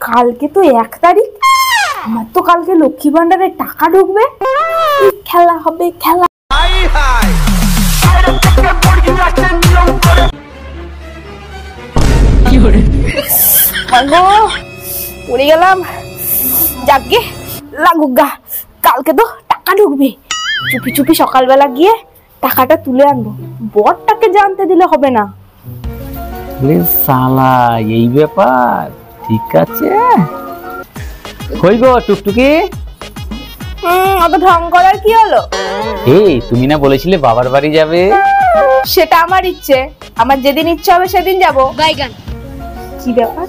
কালকে তো 1 তারিখ, আমার তো কালকে লক্ষ্মী ভান্ডারে টাকা ঢুকবে। খেলা হবে খেলা। পড়ে গেলাম, যাকে লাগুক গা, কালকে তো টাকা ঢুকবে। চুপি চুপি সকালবেলা গিয়ে টাকাটা তুলে আনবো, বরটাকে জানতে দিলে হবে না। সালা এই ব্যাপার, ঠিক আছে। কই গো টুকটুকি? অত ঢং করার কি হলো? এই তুমি না বলেছিলে বাবার বাড়ি যাবে? সেটা আমার ইচ্ছে, আমার যেদিন ইচ্ছে হবে সেদিন যাবো। বাইগান কি ব্যাপার,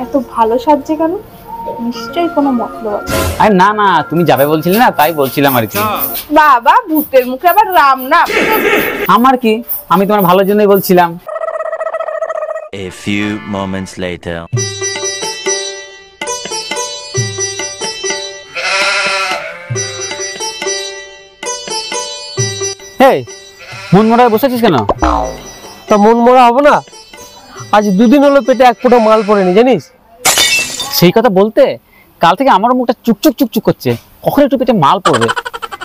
এত ভালো সাজছে কেন? নিশ্চয়ই কোনো মতলব আছে। আরে না না, তুমি যাবে বলছিলে না, তাই বলছিলাম আর কি। বাবা, ভূতের মুখে আবার রাম নাম। আমার কি, আমি তোমার ভালোর জন্যই বলছিলাম। A few moments later. এই মন মরা বসেছিস কেন? তা মন মরা হবে না? আজ 2 দিন হলো পেটে 1 ফোঁটা মাল পড়েনি, জানিস? সেই কথা বলতে কাল থেকে আমার মুখটা চুকচুক চুকচুক করছে, কখন একটু পেটে মাল পড়বে।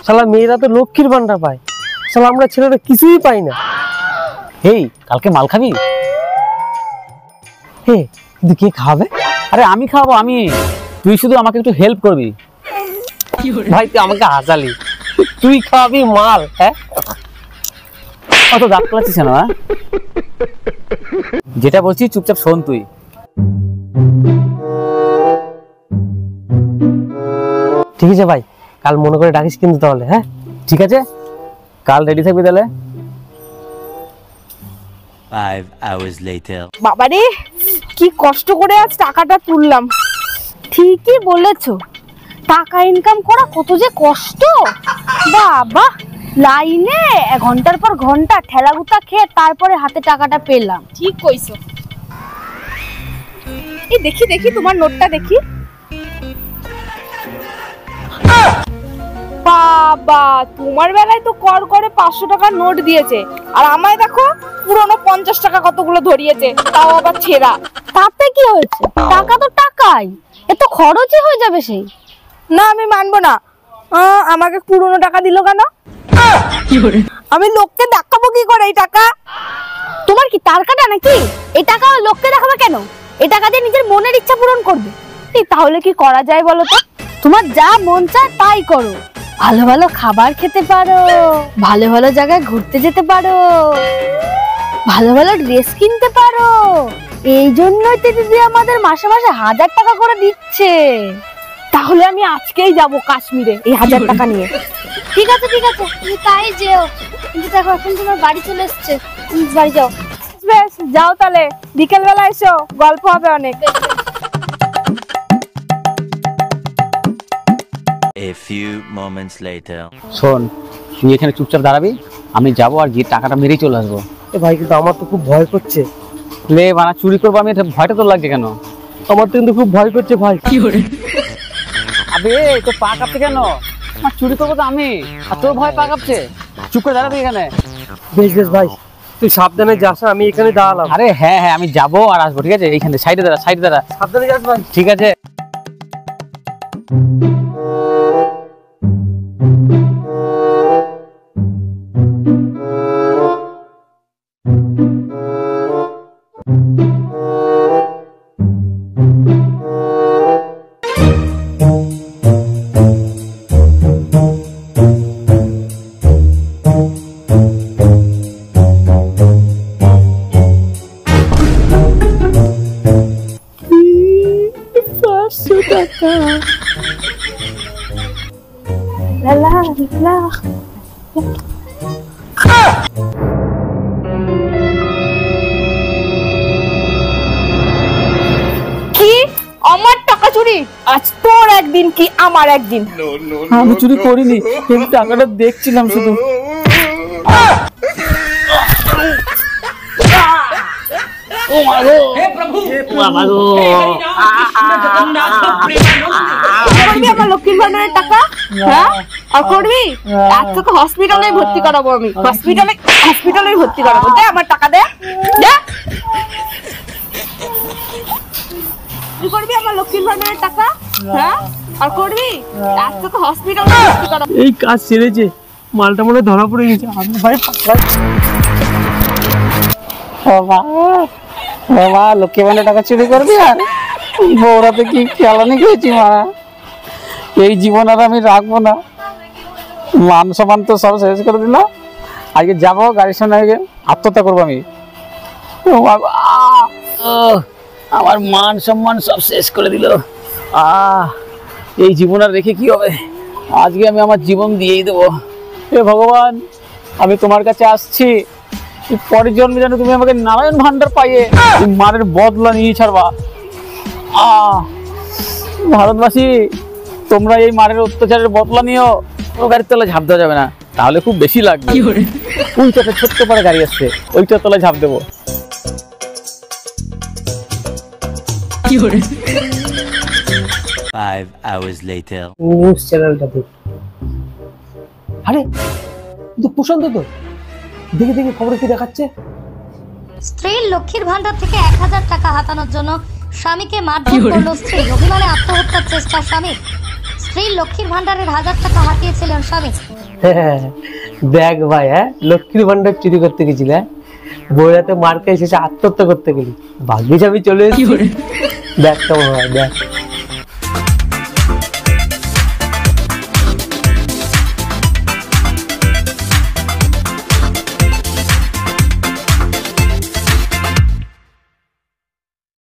শালা মেয়েরা তো লক্ষ্মীর ভান্ডার পায়, শালা আমরা ছেলেরা কিছুই পাই না। এই কালকে মাল খাবি? হে কিন্তু কে খাবে? আরে আমি খাবো, আমি। তুই শুধু আমাকে একটু হেল্প করবি। ভাই তুই আমাকে হাসালি, তুই খাবি মাল? হ্যাঁ, অত দাঁত পালাচ্ছিস কেন? যেটা বলছি চুপচাপ শোন তুই। ঠিক আছে ভাই, কাল মনে করে ডাকিস কিন্তু তাহলে। হ্যাঁ ঠিক আছে, কাল রেডি থাকবি তাহলে। 5 hours later. বাবারে, কি কষ্ট করে আজ টাকাটা তুললাম। ঠিকই বলেছো, টাকা ইনকাম করা কত যে কষ্ট। বাবা, লাইনে ঘন্টার পর ঘন্টা ঠেলাগুতা খেয়ে তারপরে হাতে টাকাটা পেলাম। ঠিক কইছো। এই দেখি দেখি তোমার নোটটা দেখি। বাবা, তোমার বেলায় তো কর করে 500 টাকার নোট দিয়েছে, আর আমায় দেখো পুরনো 50 টাকা কতগুলো ধরিয়েছে, তাও আবার ছেঁড়া। তাতে কি হয়েছে, টাকা তো টাকাই, এত খরচই হয়ে যাবে সেই। না, আমি মানবো না। আমাকে পুরনো টাকা দিল কেন? আমি লোককে দেখাবো কি করে এই টাকা? তোমার কি তার কাটা নাকি? এই টাকা লোককে দেখাবে কেন? এই টাকা দিয়ে নিজের মনের ইচ্ছা পূরণ করবে। তাহলে কি করা যায় বলো তো? তোমার যা মন চায় তাই করো। ভালো ভালো খাবার খেতে পারো, ভালো ভালো জায়গায় ঘুরতে যেতে পারো, ভালো ভালো ড্রেস কিনতে পারো। এই জন্যই তো দিদি আমাদের মাসে মাসে 1000 টাকা করে দিচ্ছে। তাহলে আমি আজকেই যাব কাশ্মীরে এই 1000 টাকা নিয়ে। ঠিক আছে ঠিক আছে, তুমি তাই যেও, কিন্তু দেখো এখন তোমার বাড়ি চলে এসছে, তুমি বাড়ি যাও। বেশ, যাও তাহলে, বিকেল বেলা এসো, গল্প হবে অনেক। A few moments later. শোন, তুই এখানে চুপচাপ দাঁড়াবি, আমি যাবো আর গিয়ে টাকাটা মেরেই চলে আসবো। এ ভাই কিন্তু আমার তো খুব ভয় করছে। লে বানা, চুরি করবো আমি, ভয়টা তোর লাগছে কেন? আমার তো কিন্তু খুব ভয় করছে ভাই। কি করে? আবে তোর পা কাঁপছে কেন? আমার চুরি করবো তো আমি, আর তোর ভয় পা কাঁপছে? চুপ করে দাঁড়াবি এখানে। বেশ বেশ ভাই, তুই সাবধানে যাস, আমি এখানে দাঁড়ালাম। আরে হ্যাঁ হ্যাঁ, আমি যাবো আর আসবো, ঠিক আছে? এইখানে সাইডে দাঁড়া, সাইডে দাঁড়া। সাবধানে যাস ভাই। ঠিক আছে। আমার টাকা চুরি? আজ তোর একদিন কি আমার একদিন। আমি চুরি করিনি, আমি টাকাটা দেখছিলাম শুধু। ও মা গো, হে প্রভু, বাবা গো, করবি আমার লক্ষ্মীর ভান্ডারের টাকা? হ্যাঁ, আর করবি? আজ তোকে হসপিটালে ভর্তি করাবো আমি, হসপিটালে ভর্তি করাবো। দে আমার টাকা, দে দে। তুই করবি আমার লক্ষ্মীর ভান্ডারের টাকা? হ্যাঁ, আর করবি? আজকে তো হসপিটালে ভর্তি করা। এই কাজ ছেড়েছে, মালটা মনে হয় ধরা পড়ে গেছে। আমি ভাই বাবা বাবা, লক্ষ্মী ভান্ডার টাকা চুরি করবি আর বৌরাতে কি খেলানি খেয়েছি মারা। এই জীবন আর আমি রাখবো না, মান সম্মান তো সব শেষ করে দিল। আজকে যাবো গাড়ির সামনে গিয়ে আত্মহত্যা করবো আমি। ও বাবা, আমার মান সম্মান সব শেষ করে দিল। এই জীবন আর রেখে কি হবে, আজকে আমি আমার জীবন দিয়েই দেবো। হে ভগবান, আমি তোমার কাছে আসছি, পরের জন্মে যেন তুমি আমাকে নারায়ণ ভান্ডার পাইয়ে এই মারের বদলা নিয়ে ছাড়বা। ভারতবাসী, তোমরা এই মারের অত্যাচারের বদলা নিও। কোনো গাড়ির তলায় ঝাঁপ দেওয়া যাবে না, তাহলে খুব বেশি লাগবে। ওইটাতে ছোট্ট করে গাড়ি আসছে, ওইটার তলায় ঝাঁপ দেবো। 5 hours later. নিউজ চ্যানেলটা দেখ। আরে তো প্রশান্ত তো, দেখে দেখে খবরে কি দেখাচ্ছে। স্ত্রীর লক্ষ্মীর ভান্ডার থেকে 1000 টাকা হাতানোর জন্য স্বামীকে মারধর করল স্ত্রী। অভিমানে আত্মহত্যার চেষ্টা স্বামী। স্ত্রীর লক্ষ্মীর ভান্ডারের 1000 টাকা হাতিয়েছিলেন স্বামী। দেখ ভাই, হ্যাঁ লক্ষ্মীর ভান্ডার চুরি করতে গেছিল, হ্যাঁ বইরাতে মার খেয়ে শেষে আত্মহত্যা করতে গেলি। ভাগ্যিস আমি চলে এসেছি। দেখ কেমন হয়, দেখ।